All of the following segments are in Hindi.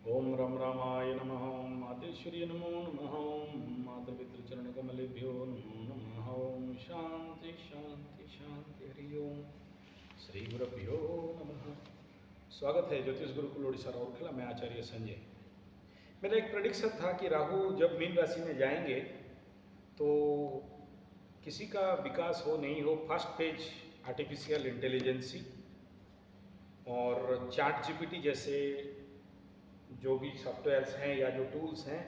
ओम रम रामाय नमः। ओम मातेश्वर्य नमो नमः। ओम मातृपितृचरणकमलेभ्यो नमो नमः। ओम शांति शांति शांति। हरि ओम। श्री गुरुभ्यो नमः। स्वागत है ज्योतिष गुरुकुल ओडिशा राउरकेला में आचार्य संजय। मेरा एक प्रेडिक्शन था कि राहु जब मीन राशि में जाएंगे तो किसी का विकास हो नहीं हो। फर्स्ट पेज आर्टिफिशियल इंटेलिजेंसी और चैट जीपीटी जैसे जो भी सॉफ्टवेयर्स हैं या जो टूल्स हैं,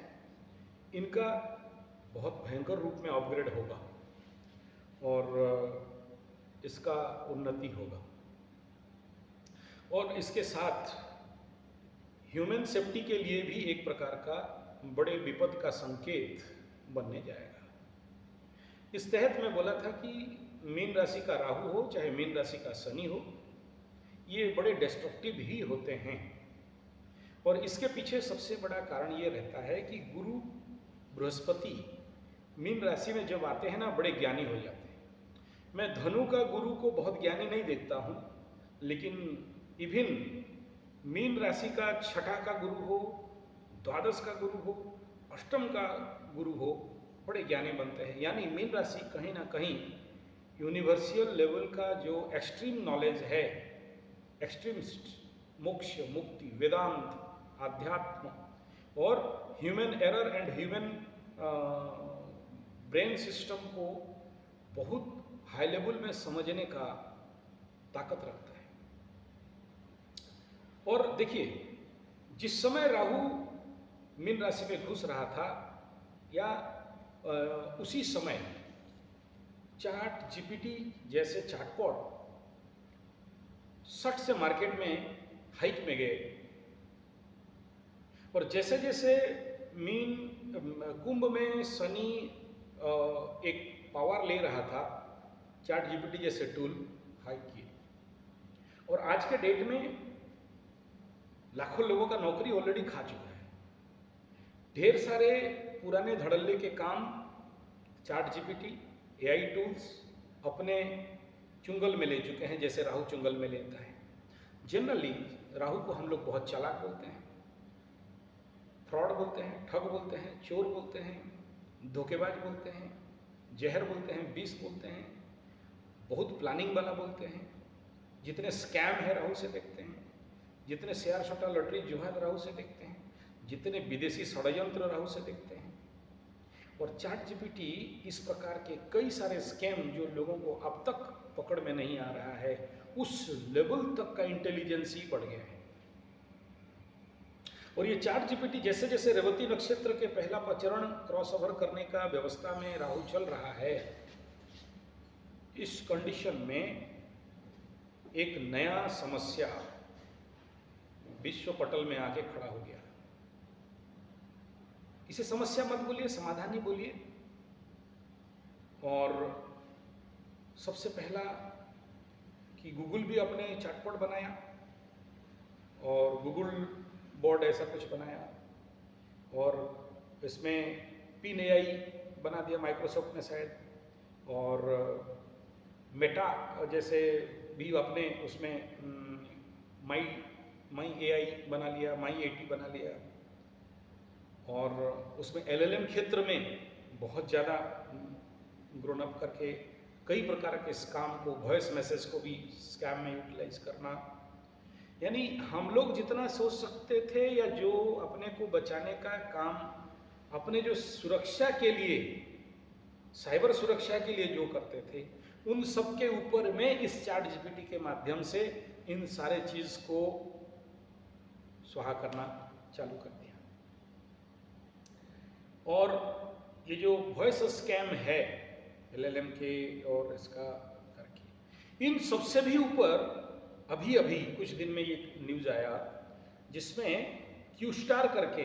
इनका बहुत भयंकर रूप में अपग्रेड होगा और इसका उन्नति होगा। और इसके साथ ह्यूमन सेफ्टी के लिए भी एक प्रकार का बड़े विपद का संकेत बनने जाएगा। इस तहत मैं बोला था कि मीन राशि का राहु हो चाहे मीन राशि का शनि हो, ये बड़े डिस्ट्रक्टिव ही होते हैं। और इसके पीछे सबसे बड़ा कारण ये रहता है कि गुरु बृहस्पति मीन राशि में जब आते हैं ना, बड़े ज्ञानी हो जाते हैं। मैं धनु का गुरु को बहुत ज्ञानी नहीं देखता हूँ, लेकिन इवन मीन राशि का छठा का गुरु हो, द्वादश का गुरु हो, अष्टम का गुरु हो, बड़े ज्ञानी बनते हैं। यानी मीन राशि कहीं ना कहीं यूनिवर्सल लेवल का जो एक्सट्रीम नॉलेज है, एक्सट्रीमिस्ट, मोक्ष, मुक्ति, वेदांत, आध्यात्म और human error and human brain system को बहुत हाई लेवल में समझने का ताकत रखता है। और देखिए, जिस समय राहु मीन राशि में घुस रहा था या उसी समय चैट जीपीटी जैसे चैटबॉट सट से मार्केट में हाइक में गए। और जैसे जैसे मीन कुंभ में शनि एक पावर ले रहा था, चैट जीपीटी जैसे टूल हाइक किए। और आज के डेट में लाखों लोगों का नौकरी ऑलरेडी खा चुका है। ढेर सारे पुराने धड़ल्ले के काम चैट जीपीटी, एआई टूल्स अपने चुंगल में ले चुके हैं, जैसे राहु चुंगल में लेता है। जनरली राहु को हम लोग बहुत चालाक बोलते हैं, फ्रॉड बोलते हैं, ठग बोलते हैं, चोर बोलते हैं, धोखेबाज बोलते हैं, जहर बोलते हैं, विष बोलते हैं, बहुत प्लानिंग वाला बोलते हैं। जितने स्कैम है राहु से देखते हैं, जितने शेयर सट्टा लॉटरी जुहाद राहु से देखते हैं, जितने विदेशी षड्यंत्र राहु से देखते हैं। और चैट जीपीटी इस प्रकार के कई सारे स्कैम जो लोगों को अब तक पकड़ में नहीं आ रहा है, उस लेवल तक का इंटेलिजेंस ही बढ़ गया है। और ये चैट जीपीटी जैसे जैसे रेवती नक्षत्र के पहला प्रचरण क्रॉस ओवर करने का व्यवस्था में राहु चल रहा है, इस कंडीशन में एक नया समस्या विश्व पटल में आके खड़ा हो गया। इसे समस्या मत बोलिए, समाधान ही बोलिए। और सबसे पहला कि गूगल भी अपने चैटबॉट बनाया और गूगल बोर्ड ऐसा कुछ बनाया, और इसमें पिन एआई बना दिया माइक्रोसॉफ्ट ने शायद, और मेटा जैसे भी अपने उसमें माई एआई बना लिया, माई एटी बना लिया। और उसमें एलएलएम क्षेत्र में बहुत ज़्यादा ग्रोन अप करके कई प्रकार के स्कैम को, वॉइस मैसेज को भी स्कैम में यूटिलाइज करना। यानी हम लोग जितना सोच सकते थे या जो अपने को बचाने का काम अपने जो सुरक्षा के लिए, साइबर सुरक्षा के लिए जो करते थे, उन सब के ऊपर में इस चैट जीपीटी के माध्यम से इन सारे चीज़ को स्वाहा करना चालू कर दिया। और ये जो वॉइस स्कैम है एलएलएम के और इसका करके, इन सबसे भी ऊपर अभी अभी कुछ दिन में ये न्यूज़ आया जिसमें क्यू स्टार करके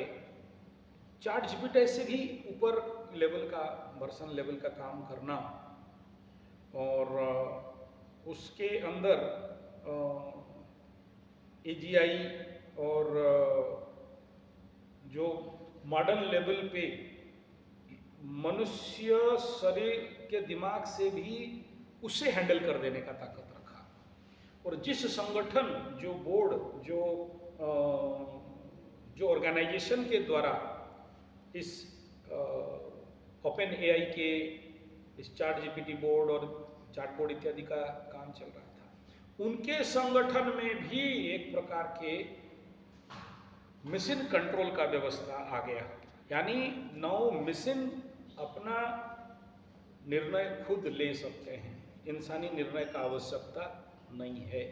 चैट जीपीटी से भी ऊपर लेवल का, वर्सन लेवल का काम करना। और उसके अंदर एजीआई और जो मॉडर्न लेवल पे मनुष्य शरीर के दिमाग से भी उसे हैंडल कर देने का ताकत रखा। और जिस संगठन, जो बोर्ड, जो जो ऑर्गेनाइजेशन के द्वारा इस ओपन एआई के इस चैट जीपीटी बोर्ड और चैट बोर्ड इत्यादि का काम चल रहा था, उनके संगठन में भी एक प्रकार के मिशन कंट्रोल का व्यवस्था आ गया। यानी नौ मिशन अपना निर्णय खुद ले सकते हैं, इंसानी निर्णय का आवश्यकता नहीं है,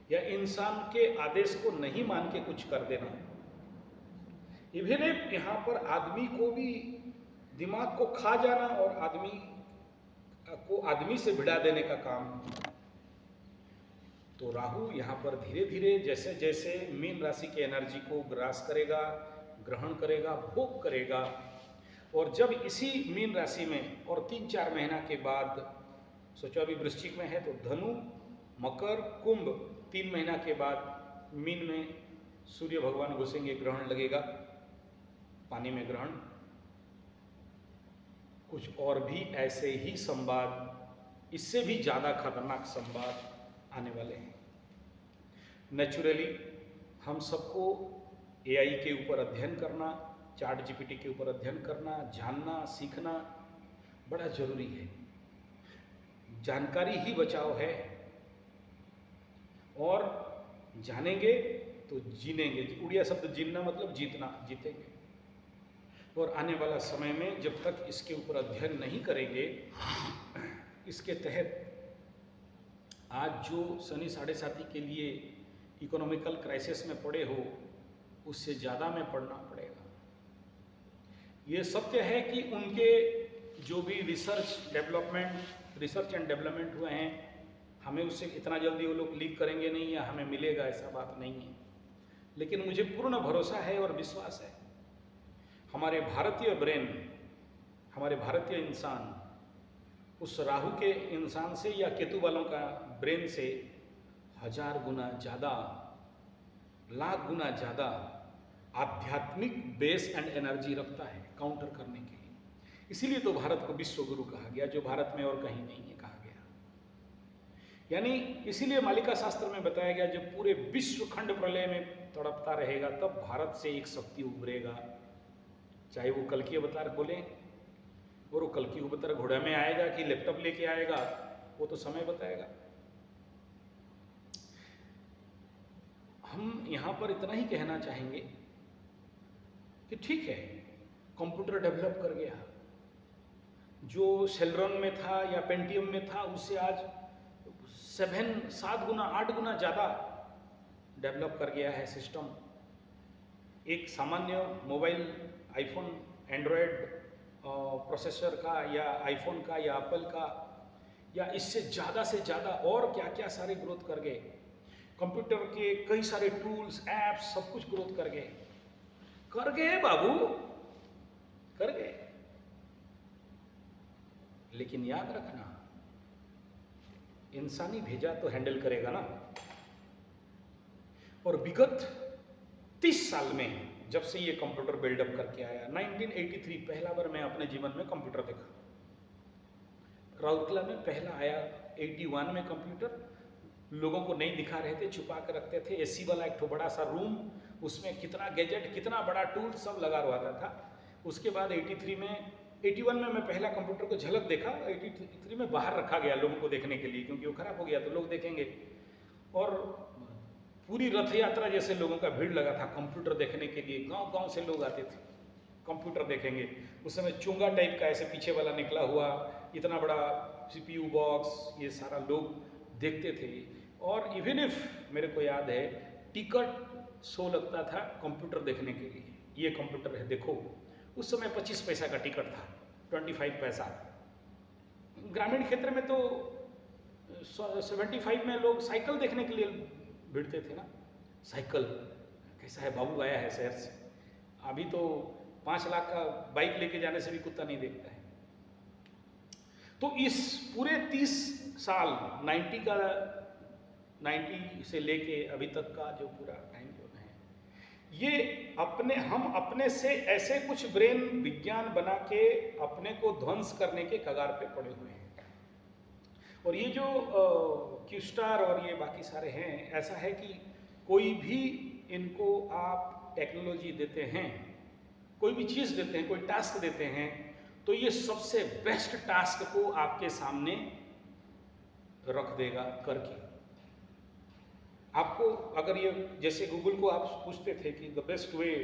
या इंसान के आदेश को नहीं मान के कुछ कर देना। इवन यहाँ पर आदमी को भी दिमाग को खा जाना और आदमी को आदमी से भिड़ा देने का काम। तो राहु यहाँ पर धीरे धीरे जैसे जैसे मीन राशि के एनर्जी को ग्रास करेगा, ग्रहण करेगा, भोग करेगा, और जब इसी मीन राशि में और 3-4 महीना के बाद, सोचो अभी वृश्चिक में है तो धनु, मकर, कुंभ, 3 महीना के बाद मीन में सूर्य भगवान घुसेंगे, ग्रहण लगेगा, पानी में ग्रहण। कुछ और भी ऐसे ही संवाद, इससे भी ज़्यादा खतरनाक संवाद आने वाले हैं। नेचुरली हम सबको एआई के ऊपर अध्ययन करना, चैट जीपीटी के ऊपर अध्ययन करना, जानना, सीखना बड़ा जरूरी है। जानकारी ही बचाव है, और जानेंगे तो जीनेंगे। उड़िया शब्द जीना मतलब जीतना, जीतेंगे। और आने वाला समय में जब तक इसके ऊपर अध्ययन नहीं करेंगे, इसके तहत आज जो शनि 7.5 के लिए इकोनॉमिकल क्राइसिस में पड़े हो, उससे ज़्यादा में पढ़ना पड़ेगा। ये सत्य है कि उनके जो भी रिसर्च एंड डेवलपमेंट हुए हैं, हमें उससे इतना जल्दी वो लोग लीक करेंगे नहीं या हमें मिलेगा, ऐसा बात नहीं है। लेकिन मुझे पूर्ण भरोसा है और विश्वास है, हमारे भारतीय ब्रेन, हमारे भारतीय इंसान उस राहु के इंसान से या केतु वालों का ब्रेन से 1000 गुना ज़्यादा, लाख गुना ज़्यादा आध्यात्मिक बेस एंड एनर्जी रखता है काउंटर करने के लिए। इसीलिए तो भारत को विश्व गुरु कहा गया, जो भारत में और कहीं नहीं है कहा गया। यानी इसीलिए मालिका शास्त्र में बताया गया, जब पूरे विश्व खंड प्रलय में तड़पता रहेगा तब भारत से एक शक्ति उभरेगा। चाहे वो कल की अवतार बोले, और वो कल की अवतार घोड़ा में आएगा कि लैपटॉप लेके आएगा, वो तो समय बताएगा। हम यहाँ पर इतना ही कहना चाहेंगे कि ठीक है, कंप्यूटर डेवलप कर गया, जो सेलरन में था या पेंटियम में था उससे आज 7 गुना 8 गुना ज़्यादा डेवलप कर गया है सिस्टम। एक सामान्य मोबाइल, आईफोन, एंड्रॉयड प्रोसेसर का या आईफोन का या एप्पल का, या इससे ज़्यादा से ज़्यादा और क्या क्या सारे ग्रोथ कर गए। कंप्यूटर के कई सारे टूल्स, एप्स, सब कुछ ग्रोथ कर गए बाबू, कर गए। लेकिन याद रखना, इंसानी भेजा तो हैंडल करेगा ना। और विगत 30 साल में जब से ये कंप्यूटर बिल्डअप करके आया, 1983 पहला बार मैं अपने जीवन में कंप्यूटर देखा। राउरकेला में पहला आया 81 में कंप्यूटर। लोगों को नहीं दिखा रहे थे, छुपा कर रखते थे। एसी वाला एक बड़ा सा रूम, उसमें कितना गैजेट, कितना बड़ा टूल सब लगा रहता था। उसके बाद 81 में मैं पहला कंप्यूटर को झलक देखा। 83 में बाहर रखा गया लोगों को देखने के लिए, क्योंकि वो खराब हो गया तो लोग देखेंगे। और पूरी रथ यात्रा जैसे लोगों का भीड़ लगा था कंप्यूटर देखने के लिए। गांव-गांव से लोग आते थे कंप्यूटर देखेंगे। उस समय चोंगा टाइप का ऐसे पीछे वाला निकला हुआ इतना बड़ा सीपीयू बॉक्स, ये सारा लोग देखते थे। और इवन इफ मेरे को याद है, टिकट शो लगता था कंप्यूटर देखने के लिए। ये कंप्यूटर है देखो। उस समय 25 पैसा का टिकट था, 25 पैसा। ग्रामीण क्षेत्र में तो 75 में लोग साइकिल देखने के लिए भिड़ते थे ना। साइकिल कैसा है, बाबू आया है शहर से। अभी तो 5 लाख का बाइक लेके जाने से भी कुत्ता नहीं देखता है। तो इस पूरे 30 साल 90 से लेके अभी तक का जो पूरा टाइम जोन है, ये हम अपने से ऐसे कुछ ब्रेन विज्ञान बना के अपने को ध्वंस करने के कगार पे पड़े हुए हैं। और ये जो क्यूस्टार और ये बाकी सारे हैं, ऐसा है कि कोई भी इनको आप टेक्नोलॉजी देते हैं, कोई भी चीज़ देते हैं, कोई टास्क देते हैं, तो ये सबसे बेस्ट टास्क को आपके सामने रख देगा करके। आपको अगर ये जैसे गूगल को आप पूछते थे कि द बेस्ट वे,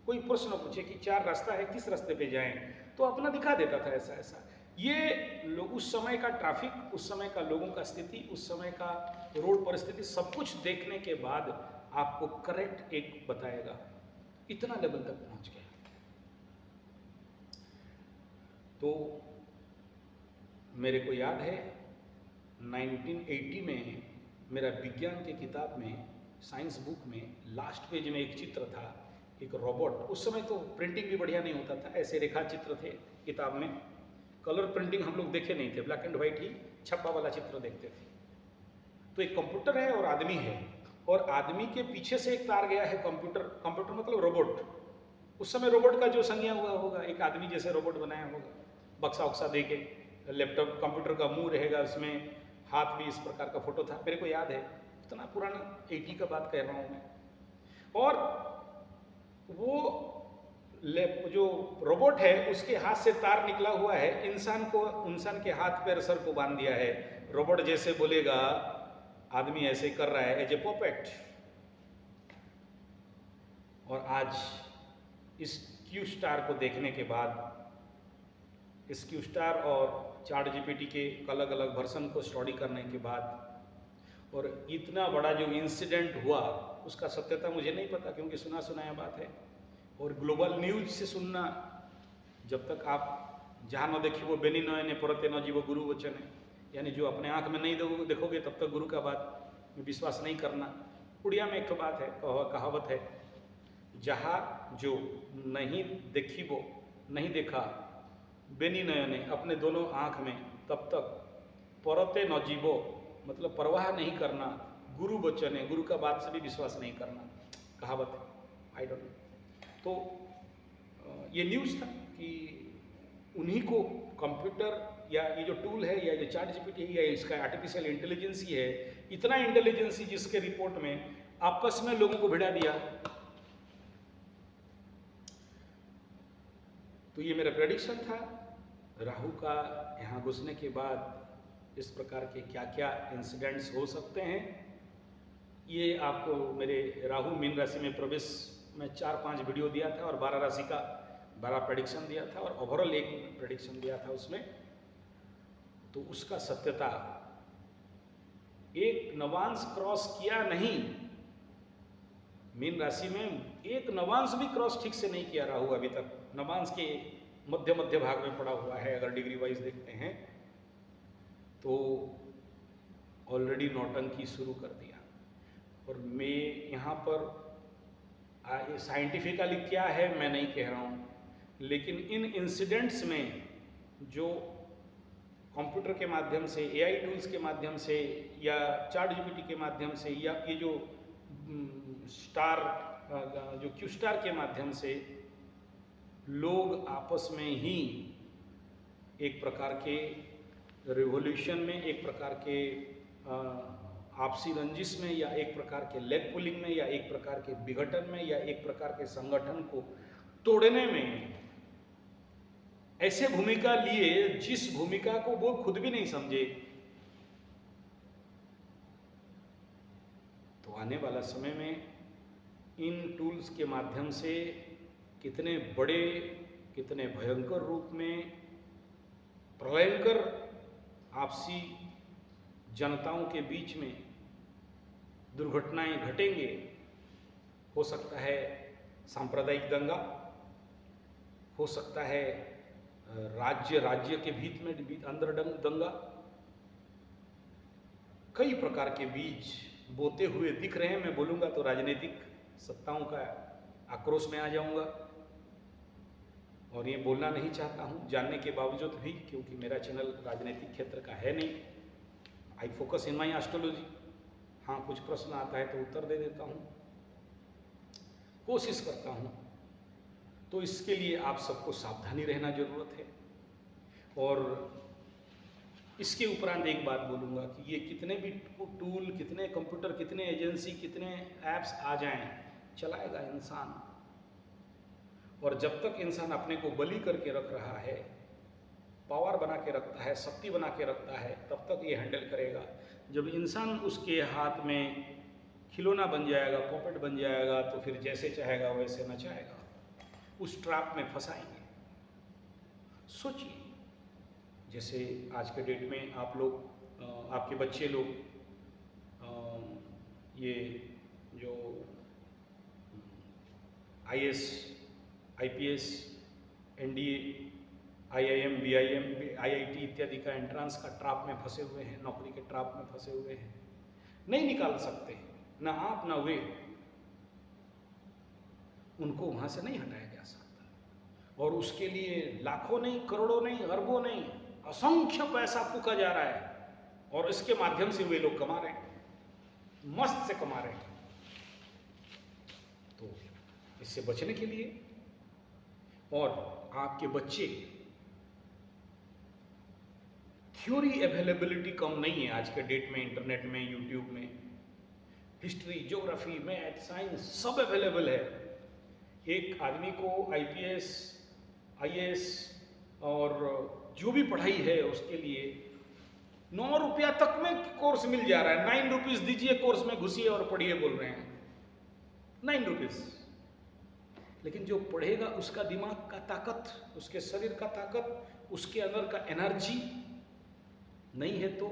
कोई प्रश्न पूछे कि 4 रास्ता है, किस रास्ते पे जाएं, तो अपना दिखा देता था ऐसा ऐसा। ये उस समय का ट्रैफिक, उस समय का लोगों का स्थिति, उस समय का रोड परिस्थिति सब कुछ देखने के बाद आपको करेक्ट एक बताएगा। इतना लेवल तक पहुंच गया। तो मेरे को याद है 1980 में मेरा विज्ञान की किताब में, साइंस बुक में लास्ट पेज में एक चित्र था, एक रोबोट। उस समय तो प्रिंटिंग भी बढ़िया नहीं होता था, ऐसे रेखा चित्र थे किताब में। कलर प्रिंटिंग हम लोग देखे नहीं थे, ब्लैक एंड वाइट ही छपा वाला चित्र देखते थे। तो एक कंप्यूटर है और आदमी है, और आदमी के पीछे से एक तार गया है कंप्यूटर, कंप्यूटर मतलब रोबोट। उस समय रोबोट का जो संज्ञा हुआ होगा, एक आदमी जैसे रोबोट बनाया होगा, बक्सा उक्सा दे के, लैपटॉप कंप्यूटर का मुंह रहेगा, उसमें हाथ भी इस प्रकार का फोटो था, मेरे को याद है। इतना पुराना 80 का बात कह रहा हूँ मैं। और वो जो रोबोट है उसके हाथ से तार निकला हुआ है, इंसान के हाथ पैर सर को बांध दिया है। रोबोट जैसे बोलेगा, आदमी ऐसे कर रहा है एज ए पॉपेट। और आज इस क्यू स्टार को देखने के बाद, इस क्यू स्टार और चैट जीपीटी के अलग अलग वर्जन को स्टडी करने के बाद, और इतना बड़ा जो इंसिडेंट हुआ उसका सत्यता मुझे नहीं पता, क्योंकि सुना सुनाया बात है। और ग्लोबल न्यूज से सुनना, जब तक आप जहाँ न देखिए वो बेनी ने परते न जीवो गुरु वचन है, यानी जो अपने आँख में नहीं देखोगे तब तक गुरु का बात में विश्वास नहीं करना। उड़िया में एक तो बात है, कहावत है, जहाँ जो नहीं देखी वो नहीं देखा बेनी ने अपने दोनों आँख में, तब तक परते न जीवो, मतलब परवाह नहीं करना, गुरु वचन है, गुरु का बात से भी विश्वास नहीं करना, कहावत है, आई डोंट नो। तो ये न्यूज़ था कि उन्हीं को कंप्यूटर या ये जो टूल है, या जो चैट जीपीटी है, या इसका आर्टिफिशियल इंटेलिजेंस ही है, इतना इंटेलिजेंस ही जिसके रिपोर्ट में आपस में लोगों को भिड़ा दिया। तो ये मेरा प्रेडिक्शन था। राहु का यहाँ घुसने के बाद इस प्रकार के क्या क्या इंसिडेंट्स हो सकते हैं, ये आपको मेरे राहु मीन राशि में प्रवेश में 4-5 वीडियो दिया था, और 12 राशि का 12 प्रेडिक्शन दिया था, और ओवरऑल एक प्रेडिक्शन दिया था उसमें। तो उसका सत्यता, एक नवांश क्रॉस किया नहीं, मीन राशि में एक नवांश भी क्रॉस ठीक से नहीं किया राहु अभी तक, नवांश के मध्य भाग में पड़ा हुआ है। अगर डिग्री वाइज देखते हैं तो ऑलरेडी नौटंकी शुरू कर दिया। और मैं यहाँ पर साइंटिफिकली क्या है मैं नहीं कह रहा हूँ, लेकिन इन इंसिडेंट्स में जो कंप्यूटर के माध्यम से, एआई टूल्स के माध्यम से, या चैट जीपीटी के माध्यम से, या ये जो जो क्यू स्टार के माध्यम से लोग आपस में ही एक प्रकार के रिवॉल्यूशन में, एक प्रकार के आपसी रंजिश में, या एक प्रकार के लेग पुलिंग में, या एक प्रकार के विघटन में, या एक प्रकार के संगठन को तोड़ने में ऐसे भूमिका लिए जिस भूमिका को वो खुद भी नहीं समझे। तो आने वाला समय में इन टूल्स के माध्यम से कितने बड़े, कितने भयंकर रूप में प्रलयंकर आपसी जनताओं के बीच में दुर्घटनाएं घटेंगे। हो सकता है सांप्रदायिक दंगा, हो सकता है राज्य के बीच में अंदर दंगा, कई प्रकार के बीज बोते हुए दिख रहे हैं। मैं बोलूँगा तो राजनीतिक सत्ताओं का आक्रोश में आ जाऊँगा, और ये बोलना नहीं चाहता हूँ जानने के बावजूद भी, क्योंकि मेरा चैनल राजनीतिक क्षेत्र का है नहीं। I focus in my astrology. हाँ, कुछ प्रश्न आता है तो उत्तर दे देता हूँ, कोशिश करता हूँ। तो इसके लिए आप सबको सावधानी रहना जरूरत है। और इसके उपरांत एक बात बोलूँगा कि ये कितने भी टूल, कितने कंप्यूटर, कितने एजेंसी, कितने ऐप्स आ जाएं, चलाएगा इंसान। और जब तक इंसान अपने को बलि करके रख रहा है, पावर बना के रखता है, शक्ति बना के रखता है, तब तक ये हैंडल करेगा। जब इंसान उसके हाथ में खिलौना बन जाएगा, पॉपेट बन जाएगा, तो फिर जैसे चाहेगा वैसे नचाएगा, उस ट्रैप में फंसाएंगे। सोचिए, जैसे आज के डेट में आप लोग, आपके बच्चे लोग ये जो IAS, IPS, NDA, IIM, BIM, IIT इत्यादि का एंट्रांस का ट्रैप में फंसे हुए हैं, नौकरी के ट्रैप में फंसे हुए हैं, नहीं निकाल सकते, ना आप ना वे, उनको वहाँ से नहीं हटाया जा सकता। और उसके लिए लाखों नहीं, करोड़ों नहीं, अरबों नहीं, असंख्य पैसा फूका जा रहा है, और इसके माध्यम से वे लोग कमा रहे हैं, मस्त से कमा रहे हैं। तो इससे बचने के लिए, और आपके बच्चे, थ्योरी अवेलेबिलिटी कम नहीं है आज के डेट में, इंटरनेट में, यूट्यूब में, हिस्ट्री, ज्योग्राफी, मैथ, साइंस सब अवेलेबल है। एक आदमी को IPS, IAS और जो भी पढ़ाई है उसके लिए 9 रुपया तक में कोर्स मिल जा रहा है। 9 रुपीज दीजिए, कोर्स में घुसिए और पढ़िए, बोल रहे हैं 9 रुपीज। लेकिन जो पढ़ेगा उसका दिमाग का ताकत, उसके शरीर का ताकत, उसके अंदर का एनर्जी नहीं है, तो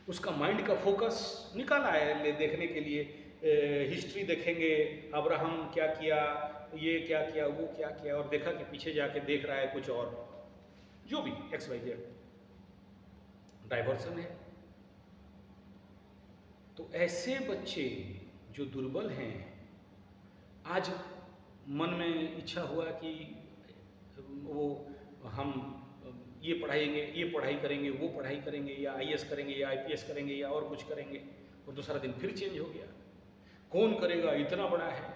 उसका माइंड का फोकस निकाला है ले देखने के लिए। हिस्ट्री देखेंगे, अब्राहम क्या किया, ये क्या किया, वो क्या किया, और देखा कि पीछे जाके देख रहा है कुछ और, जो भी XYZ डाइवर्सन है। तो ऐसे बच्चे जो दुर्बल हैं, आज मन में इच्छा हुआ कि वो हम ये पढ़ाएंगे, ये पढ़ाई करेंगे, वो पढ़ाई करेंगे, या IAS करेंगे, या IPS करेंगे, या और कुछ करेंगे, और दूसरा दिन फिर चेंज हो गया। कौन करेगा, इतना बड़ा है।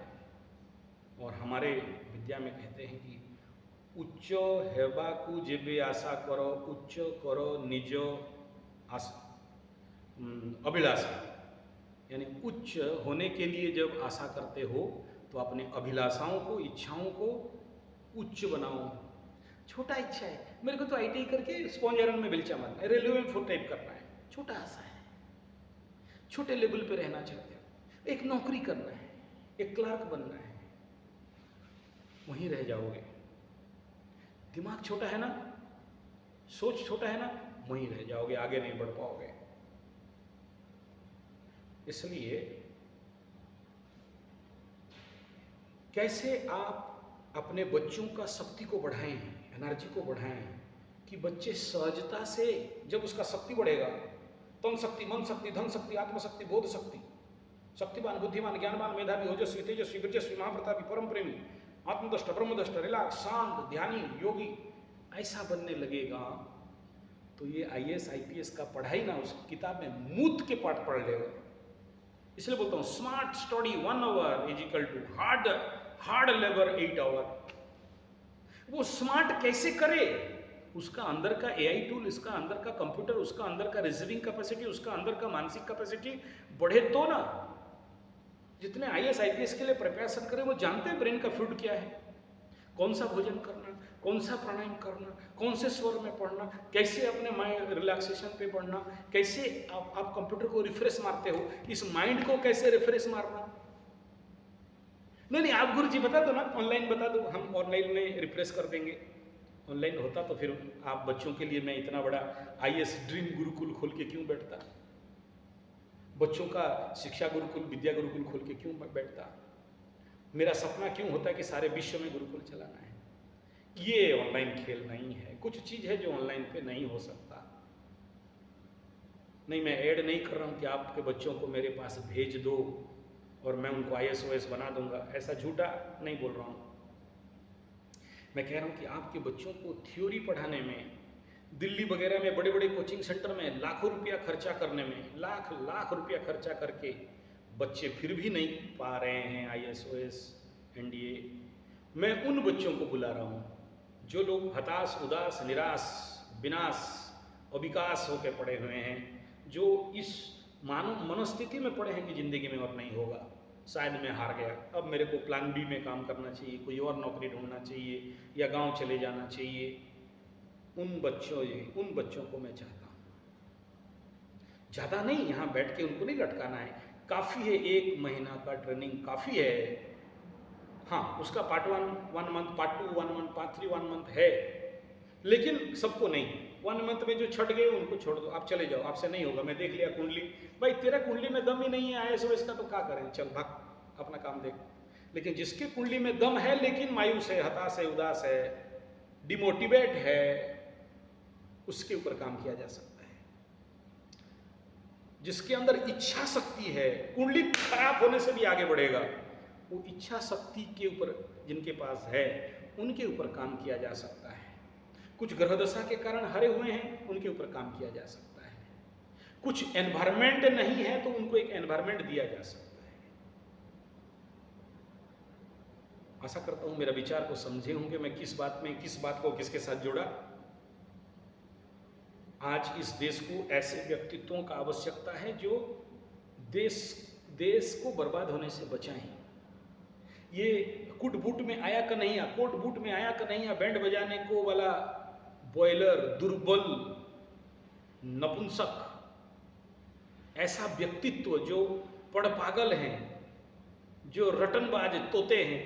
और हमारे विद्या में कहते हैं कि उच्च हेबाकू जेबे आशा करो, उच्च करो निज आशा, अभिलाषा। यानी उच्च होने के लिए जब आशा करते हो तो अपने अभिलाषाओं को, इच्छाओं को उच्च बनाओ। छोटा इच्छा है, मेरे को तो ITI करके स्पॉन्ज आयरन में बेलचा मारना है, रेलवे में फुट टाइप करना है, छोटा आशा है, छोटे लेवल पे रहना चाहते हो, एक नौकरी करना है, एक क्लर्क बनना है, वहीं रह जाओगे। दिमाग छोटा है ना, सोच छोटा है ना, वहीं रह जाओगे, आगे नहीं बढ़ पाओगे। इसलिए कैसे आप अपने बच्चों का शक्ति को बढ़ाएं, एनर्जी को बढ़ाएं, कि बच्चे सहजता से, जब उसका शक्ति बढ़ेगा, तन शक्ति, मन शक्ति, धन शक्ति, आत्मशक्ति, बोध शक्ति, शक्तिवान, बुद्धिमान, ज्ञानवान, मेधावी, ओजस्वी, तेजस्वी, विरजस्वी, महाप्रतापी, परम प्रेमी, आत्मदष्ट, ब्रह्मदष्ट, रिलैक्स, शांत, ध्यानी, योगी, ऐसा बनने लगेगा तो ये IAS IPS का पढ़ाई ना उस किताब में मूत के पाठ पढ़ लेगा। इसलिए बोलता हूँ, smart study 1 hour is equal to hard labour 8 hour. वो स्मार्ट कैसे करे, उसका अंदर का AI टूल, उसका अंदर का कंप्यूटर, उसका अंदर का रिजर्विंग कैपेसिटी, उसका अंदर का मानसिक कैपेसिटी बढ़े तो ना। जितने IAS IPS के लिए प्रिपरेशन करें वो जानते हैं ब्रेन का फूड क्या है, कौन सा भोजन करना, कौन सा प्राणायाम करना, कौन से स्वर में पढ़ना, कैसे अपने माइंड रिलैक्सेशन पे पढ़ना, कैसे आप कंप्यूटर को रिफ्रेश मारते हो, इस माइंड को कैसे रिफ्रेश मारना। नहीं, आप गुरु जी बता दो ना, ऑनलाइन बता दो, हम ऑनलाइन में रिफ्रेश कर देंगे। ऑनलाइन होता तो फिर आप बच्चों के लिए मैं इतना बड़ा IAS ड्रीम गुरुकुल खोल के क्यों बैठता, बच्चों का शिक्षा गुरुकुल, विद्या गुरुकुल खोल के क्यों बैठता। मेरा सपना क्यों होता कि सारे विश्व में गुरुकुल चलाना है। ये ऑनलाइन खेल नहीं है, कुछ चीज़ है जो ऑनलाइन पे नहीं हो सकता। नहीं, मैं ऐड नहीं कर रहा हूँ कि आपके बच्चों को मेरे पास भेज दो और मैं उनको IAS OS बना दूंगा, ऐसा झूठा नहीं बोल रहा हूँ। मैं कह रहा हूँ कि आपके बच्चों को थ्योरी पढ़ाने में, दिल्ली वगैरह में बड़े बड़े कोचिंग सेंटर में लाखों रुपया खर्चा करने में, लाख रुपया खर्चा करके बच्चे फिर भी नहीं पा रहे हैं IAS OS NDA। मैं उन बच्चों को बुला रहा हूँ जो लोग हताश, उदास, निराश, विनाश, अविकास होकर पड़े हुए हैं, जो इस मानव मनस्थिति में पड़े हैं कि जिंदगी में और नहीं होगा, शायद मैं हार गया, अब मेरे को प्लान बी में काम करना चाहिए, कोई और नौकरी ढूंढना चाहिए या गांव चले जाना चाहिए। उन बच्चों को मैं चाहता हूँ, ज़्यादा नहीं, यहाँ बैठ के उनको नहीं लटकाना है, काफ़ी है 1 महीना का ट्रेनिंग काफ़ी है। हाँ, उसका part 1 month, part 2 1 month, part 3 1 month है, लेकिन सबको नहीं। 1 मंथ में जो छट गए उनको छोड़ दो, आप चले जाओ, आपसे नहीं होगा, मैं देख लिया कुंडली, भाई तेरा कुंडली में दम ही नहीं है IAS का, तो क्या करें, चल भाग अपना काम देख। लेकिन जिसके कुंडली में दम है लेकिन मायूस है, हताश है, उदास है, डिमोटिवेट है, उसके ऊपर काम किया जा सकता है। जिसके अंदर इच्छा शक्ति है, कुंडली खराब होने से भी आगे बढ़ेगा, वो इच्छा शक्ति के ऊपर जिनके पास है उनके ऊपर काम किया जा सकता है। कुछ ग्रह दशा के कारण हरे हुए हैं, उनके ऊपर काम किया जा सकता है। कुछ एनवायरमेंट नहीं है तो उनको एक एनवायरमेंट दिया जा सकता है। आशा करता हूं मेरा विचार को समझे होंगे, मैं किस बात को किसके साथ जोड़ा। आज इस देश को ऐसे व्यक्तित्वों का आवश्यकता है जो देश को बर्बाद होने से बचाएं। ये कुट बूट में आया का नहीं, कोट बूट में आया का नहीं, बैंड बजाने को वाला बॉयलर, दुर्बल, नपुंसक, ऐसा व्यक्तित्व जो पड़ पागल हैं, जो रटनबाज तोते हैं,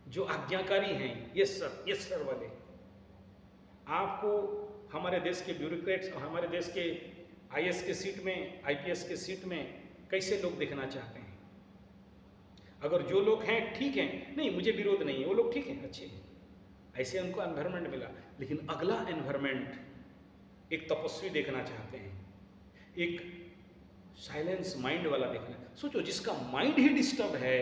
जो आज्ञाकारी हैं, ये सर वाले। आपको हमारे देश के ब्यूरोक्रेट्स और हमारे देश के IAS के सीट में, IPS के सीट में कैसे लोग देखना चाहते हैं? अगर जो लोग हैं ठीक हैं, नहीं मुझे विरोध नहीं है, वो लोग ठीक हैं, अच्छे हैं, ऐसे उनको एनवायरनमेंट मिला। लेकिन अगला एनवायरनमेंट एक तपस्वी देखना चाहते हैं, एक साइलेंस माइंड वाला देखना। सोचो जिसका माइंड ही डिस्टर्ब है,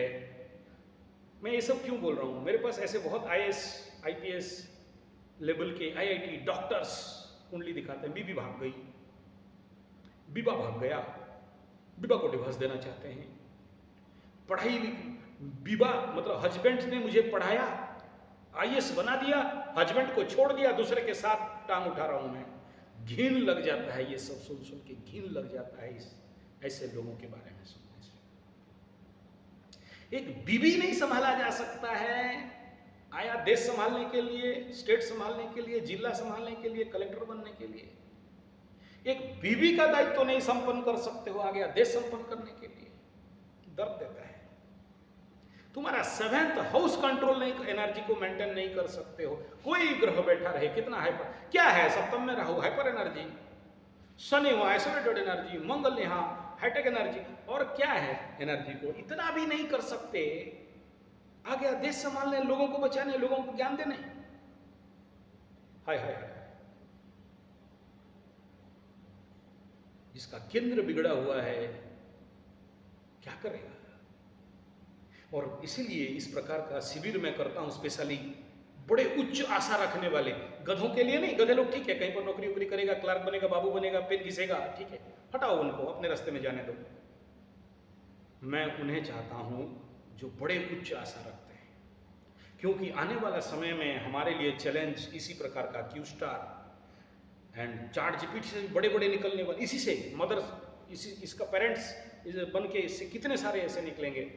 मैं ये सब क्यों बोल रहा हूँ, मेरे पास ऐसे बहुत IAS IPS लेवल के IIT डॉक्टर्स कुंडली दिखाते हैं, बीबी भाग गई, बीबा भाग गया, बीबा को डिवोर्स देना चाहते हैं, पढ़ाई बीबा मतलब हस्बैंड ने मुझे पढ़ाया, IAS बना दिया, हस्बैंड को छोड़ दिया, दूसरे के साथ टांग उठा रहा हूं मैं। घिन लग जाता है ये सब सुन के, घिन लग जाता है इस ऐसे लोगों के बारे में सुनने से। एक बीबी नहीं संभाला जा सकता है, आया देश संभालने के लिए, स्टेट संभालने के लिए, जिला संभालने के लिए, कलेक्टर बनने के लिए। एक बीबी का दायित्व तो नहीं संपन्न कर सकते हो, आ गया देश संपन्न करने के लिए, दर्द देता है। तुम्हारा 7th हाउस कंट्रोल नहीं, एनर्जी को मेंटेन नहीं कर सकते हो। कोई ग्रह बैठा रहे, कितना हाइपर, क्या है सप्तम में राहु हाइपर एनर्जी, शनि वहां आइसोलेटेड एनर्जी, मंगल यहाँ हाईटेक एनर्जी, और क्या है एनर्जी को इतना भी नहीं कर सकते। आ गया देश संभालने, लोगों को बचाने, लोगों को ज्ञान देने। हाय हाय हाय, जिसका केंद्र बिगड़ा हुआ है क्या करेगा। और इसीलिए इस प्रकार का शिविर मैं करता हूं स्पेशली बड़े उच्च आशा रखने वाले, गधों के लिए नहीं। गधे लोग ठीक है, कहीं पर नौकरी वोकरी करेगा, क्लर्क बनेगा, बाबू बनेगा, पेन घिसेगा, ठीक है, हटाओ उनको, अपने रास्ते में जाने दो। मैं उन्हें चाहता हूं जो बड़े उच्च आशा रखते हैं, क्योंकि आने वाला समय में हमारे लिए चैलेंज इसी प्रकार का Q star and chart GPT से बड़े बड़े निकलने वाले, इसी से मदर्स, इसका पेरेंट्स बन के इससे कितने सारे ऐसे निकलेंगे।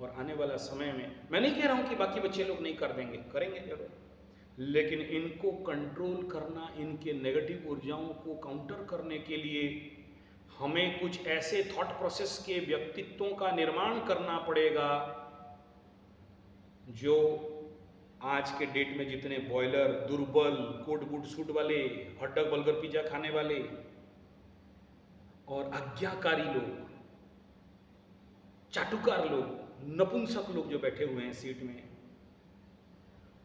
और आने वाला समय में मैं नहीं कह रहा हूं कि बाकी बच्चे लोग नहीं कर देंगे, करेंगे जरूर, लेकिन इनको कंट्रोल करना, इनके नेगेटिव ऊर्जाओं को काउंटर करने के लिए हमें कुछ ऐसे थॉट प्रोसेस के व्यक्तित्वों का निर्माण करना पड़ेगा जो आज के डेट में जितने बॉयलर, दुर्बल, कोट बूट सूट वाले, हॉटडॉग बर्गर पिज्जा खाने वाले और आज्ञाकारी लोग, चाटुकार लोग, नपुंसक लोग जो बैठे हुए हैं सीट में,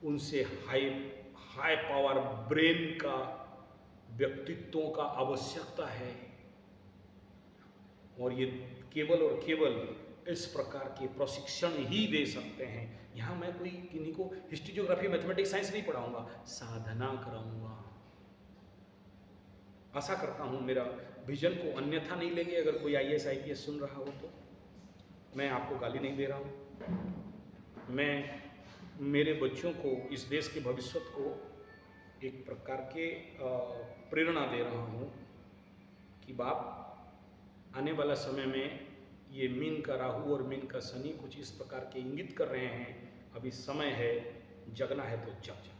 उनसे हाई पावर ब्रेन का व्यक्तित्वों का आवश्यकता है। और ये केवल और केवल इस प्रकार के प्रशिक्षण ही दे सकते हैं। यहाँ मैं कोई किन्हीं को हिस्ट्री, ज्योग्राफी, मैथमेटिक्स, साइंस नहीं पढ़ाऊंगा, साधना कराऊंगा। आशा करता हूँ मेरा विजन को अन्यथा नहीं लेंगे। अगर कोई IAS IPS सुन रहा हो तो मैं आपको गाली नहीं दे रहा हूँ, मैं मेरे बच्चों को, इस देश के भविष्य को एक प्रकार के प्रेरणा दे रहा हूँ कि बाप, आने वाला समय में ये मीन का राहु और मीन का शनि कुछ इस प्रकार के इंगित कर रहे हैं, अभी समय है, जगना है तो जग जाओ।